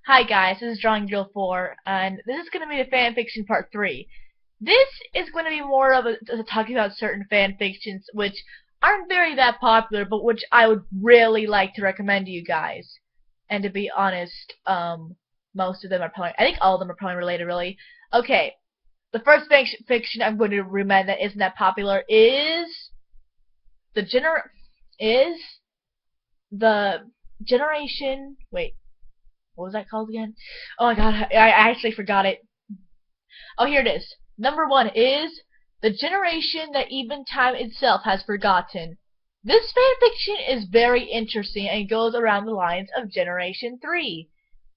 Hi guys, this is Drawing Drill 4, and this is going to be the fanfiction part 3. This is going to be more of a talking about certain fanfictions which aren't very that popular, but which I would really like to recommend to you guys. And to be honest, most of them are probably, I think all of them are probably related, really. Okay, the first fiction I'm going to recommend that isn't that popular is is the generation. Wait. What was that called again? Oh my god, I actually forgot it. Oh, here it is. Number 1 is The Generation That Even Time Itself Has Forgotten. This fanfiction is very interesting and goes around the lines of Generation 3.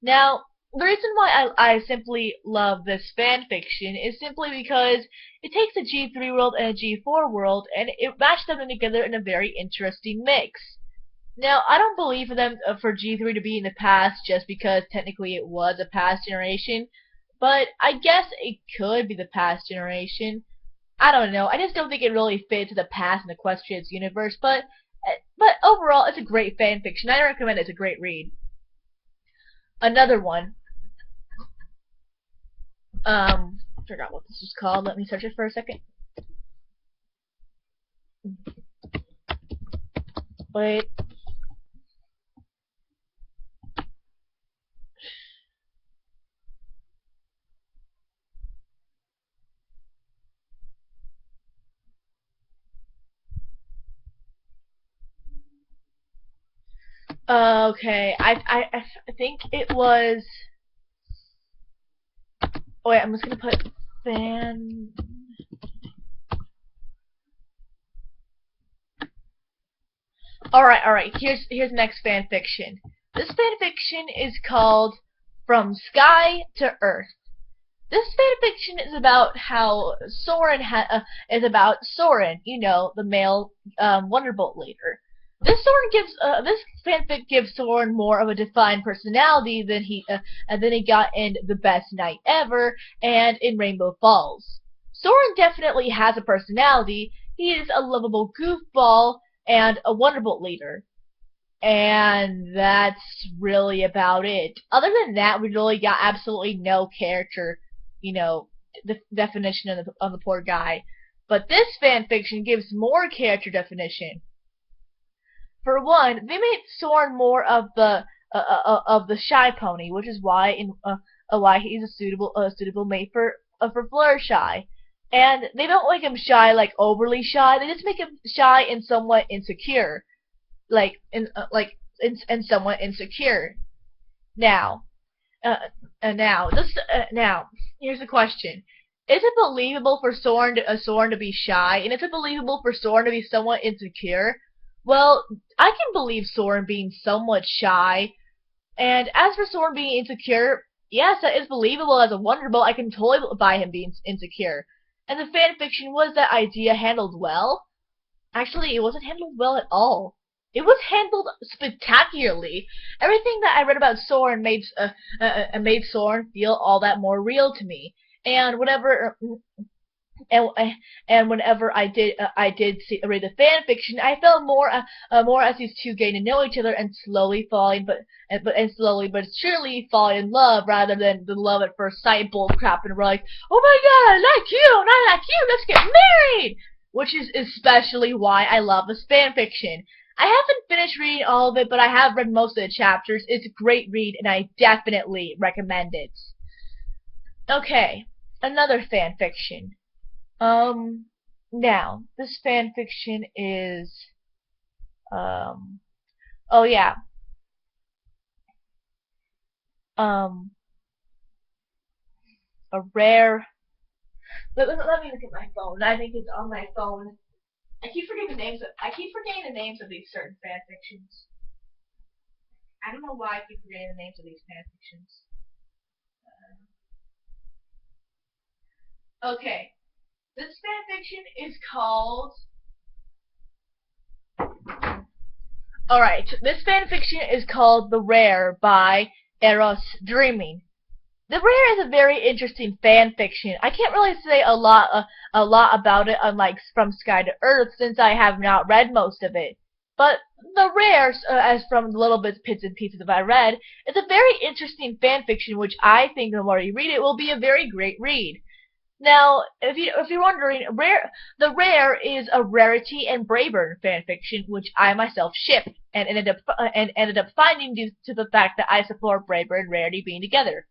Now, the reason why I simply love this fanfiction is simply because it takes a G3 world and a G4 world and it matches them together in a very interesting mix. Now, I don't believe for them for G3 to be in the past just because technically it was a past generation, but I guess it could be the past generation. I don't know. I just don't think it really fits the past in the Equestrians universe, but overall, it's a great fanfiction. I recommend it. It's a great read. Another one. Forgot what this was called. Let me search it for a second. Wait. Okay, I think it was. Oh wait, I'm just gonna put fan. Alright. Here's next fan fiction. This fan fiction is called From Sky to Earth. This fanfiction is about how Soren is about Soren, you know, the male Wonderbolt leader. This fanfic gives Soren more of a defined personality than he got in The Best Night Ever and in Rainbow Falls. Soren definitely has a personality. He is a lovable goofball and a Wonderbolt leader. And that's really about it. Other than that, we really got absolutely no character, the definition of the poor guy. But this fanfiction gives more character definition. For one, they made Soren more of the shy pony, which is why he's a suitable mate for Fluttershy. And they don't make him shy like overly shy. They just make him shy and somewhat insecure, and somewhat insecure. Now, now, here's the question: is it believable for Soren to be shy, and is it believable for Soren to be somewhat insecure? Well, I can believe Soren being somewhat shy, and as for Soren being insecure, yes, that is believable as a Wonderbolt. I can totally buy him being insecure. And the fanfiction, was that idea handled well? Actually, it wasn't handled well at all. It was handled spectacularly. Everything that I read about Soren made Soren feel all that more real to me. And whenever I did read the fan fiction, I felt more as these two getting to know each other and slowly slowly but surely falling in love, rather than the love at first sight bull crap and we're like, oh my god, I like you and I like you, let's get married. Which is especially why I love this fan fiction. I haven't finished reading all of it, but I have read most of the chapters. It's a great read, and I definitely recommend it. Okay, another fan fiction. Now, this fan fiction is, oh yeah, a rare, let me look at my phone. I think it's on my phone. I keep forgetting the names of these certain fan fictions. I don't know why I keep forgetting the names of these fan fictions. Okay. This fanfiction is called. Alright, this fanfiction is called The Rare by Eros Dreaming. The Rare is a very interesting fanfiction. I can't really say a lot about it, unlike From Sky to Earth, since I have not read most of it. But the Rare, as from the little bits and pieces that I read, is a very interesting fanfiction, which I think the more you read it will be a very great read. Now, if you're wondering, the Rare is a Rarity and Brayburn fanfiction, which I myself shipped and ended up finding due to the fact that I support Brayburn and Rarity being together.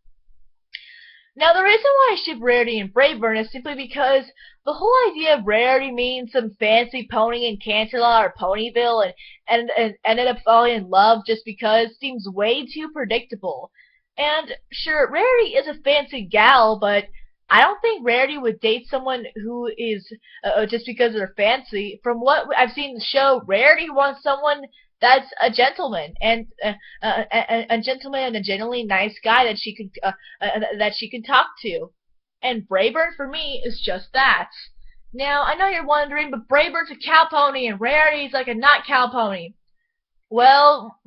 Now, the reason why I ship Rarity and Brayburn is simply because the whole idea of Rarity means some fancy pony in Canterlot or Ponyville and ended up falling in love just because seems way too predictable. And sure, Rarity is a fancy gal, but I don't think Rarity would date someone who is just because they're fancy. From what I've seen in the show, Rarity wants someone that's a gentleman and a gentleman and a genuinely nice guy that she can talk to. And Brayburn for me is just that. Now I know you're wondering, but Brayburn's a cow pony and Rarity's like a not cow pony. Well,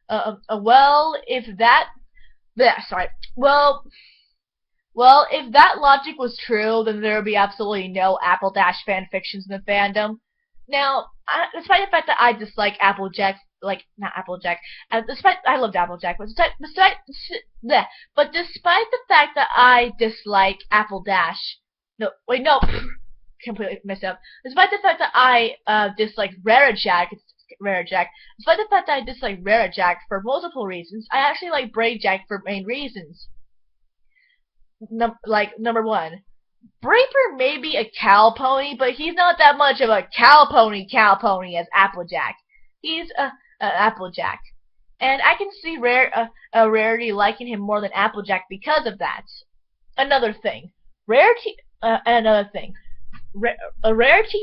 if that, sorry, well, if that logic was true, then there would be absolutely no Apple Dash fanfictions in the fandom. Now, despite the fact that I dislike Applejack, not Applejack, despite I loved Applejack, but despite the fact that I dislike Apple Dash, no, wait, no, completely messed up. Despite the fact that I dislike Rarajack, despite the fact that I dislike Rarajack for multiple reasons, I actually like Brayjack for main reasons. Number one, Brayburn may be a cow pony, but he's not that much of a cow pony as Applejack. He's a Applejack. And I can see Rarity liking him more than Applejack because of that. Another thing. Rarity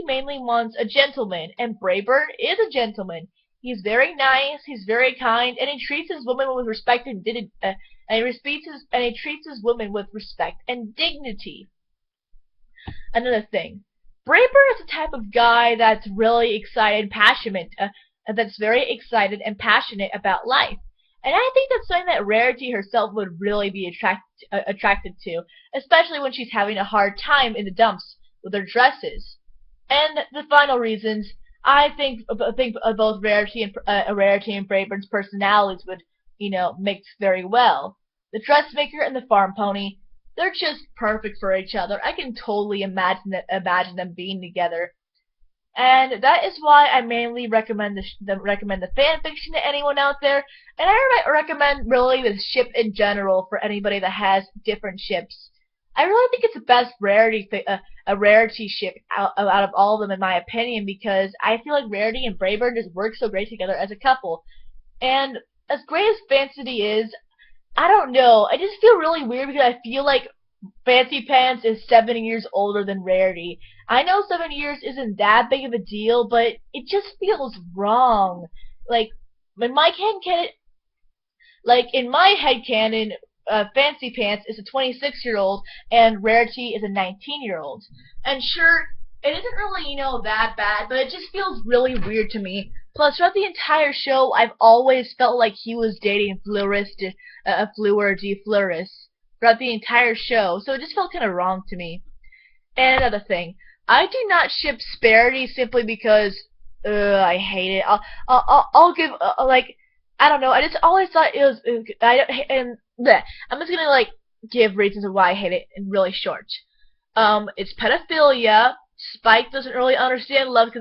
mainly wants a gentleman, and Brayburn is a gentleman. He's very nice, he's very kind, and he treats his women with respect and he treats his women with respect and dignity. Another thing, Brayburn is the type of guy that's really excited and passionate, that's very excited and passionate about life. And I think that's something that Rarity herself would really be attracted to, especially when she's having a hard time in the dumps with her dresses. And the final reasons, I think both Rarity and Brayburn's personalities would, mix very well. The dressmaker and the farm pony, they're just perfect for each other. I can totally imagine them being together. And that is why I mainly recommend the fanfiction to anyone out there. And I recommend really the ship in general for anybody that has different ships. I really think it's the best Rarity ship out of all of them in my opinion, because I feel like Rarity and Brayburn just work so great together as a couple. And as great as Fancy is, I don't know, I just feel really weird because I feel like Fancy Pants is 7 years older than Rarity. I know 7 years isn't that big of a deal, but it just feels wrong. In my headcanon, Fancy Pants is a 26-year-old and Rarity is a 19-year-old. And sure, it isn't really, that bad, but it just feels really weird to me. Plus, throughout the entire show, I've always felt like he was dating Fleur de Fleuris throughout the entire show, so it just felt kind of wrong to me. And another thing, I do not ship Sparity simply because I hate it. I'll give I don't know. I just always thought it was I'm just gonna give reasons of why I hate it in really short. It's pedophilia. Spike doesn't really understand love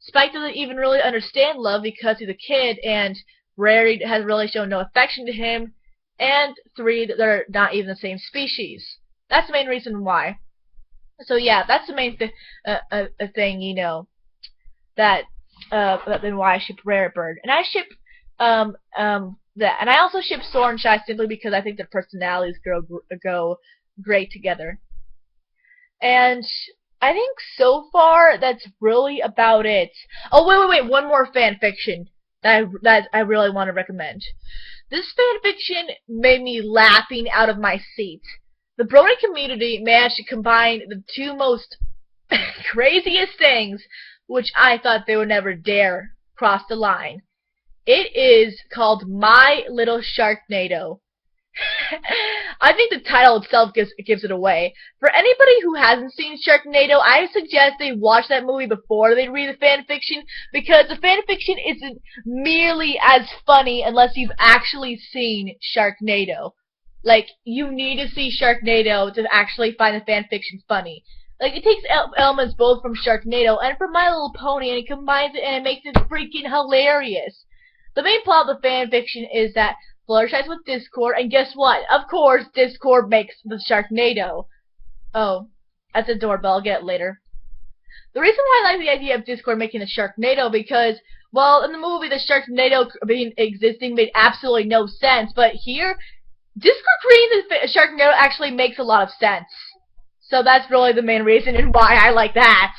Spike doesn't even really understand love because he's a kid, and Rarity has really shown no affection to him. And 3, that they're not even the same species. That's the main reason why. So yeah, that's the main thing, then why I ship Rarebird. And I ship that, and I also ship Soar and Shy simply because I think their personalities go great together. And I think so far that's really about it. Oh wait, one more fanfiction that I really want to recommend. This fanfiction made me laughing out of my seat. The Brony community managed to combine the two most craziest things, which I thought they would never dare cross the line. It is called My Little Sharknado. I think the title itself gives it away. For anybody who hasn't seen Sharknado, I suggest they watch that movie before they read the fanfiction, because the fanfiction isn't merely as funny unless you've actually seen Sharknado. Like, you need to see Sharknado to actually find the fanfiction funny. Like, it takes elements both from Sharknado and from My Little Pony, and it combines it and it makes it freaking hilarious. The main plot of the fanfiction is that Fluttershy's with Discord, and guess what? Of course, Discord makes the Sharknado. Oh, that's a doorbell. I'll get it later. The reason why I like the idea of Discord making the Sharknado because, well, in the movie, the Sharknado existing made absolutely no sense, but here, Discord creating the Sharknado actually makes a lot of sense. So that's really the main reason and why I like that.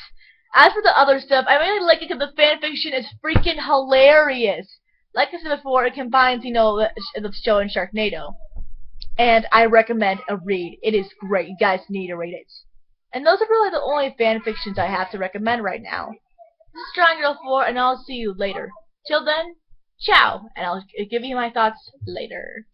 As for the other stuff, I really like it because the fanfiction is freaking hilarious. Like I said before, it combines, the show and Sharknado. And I recommend a read. It is great. You guys need to read it. And those are really the only fanfictions I have to recommend right now. This is Strong Girl 4, and I'll see you later. Till then, ciao, and I'll give you my thoughts later.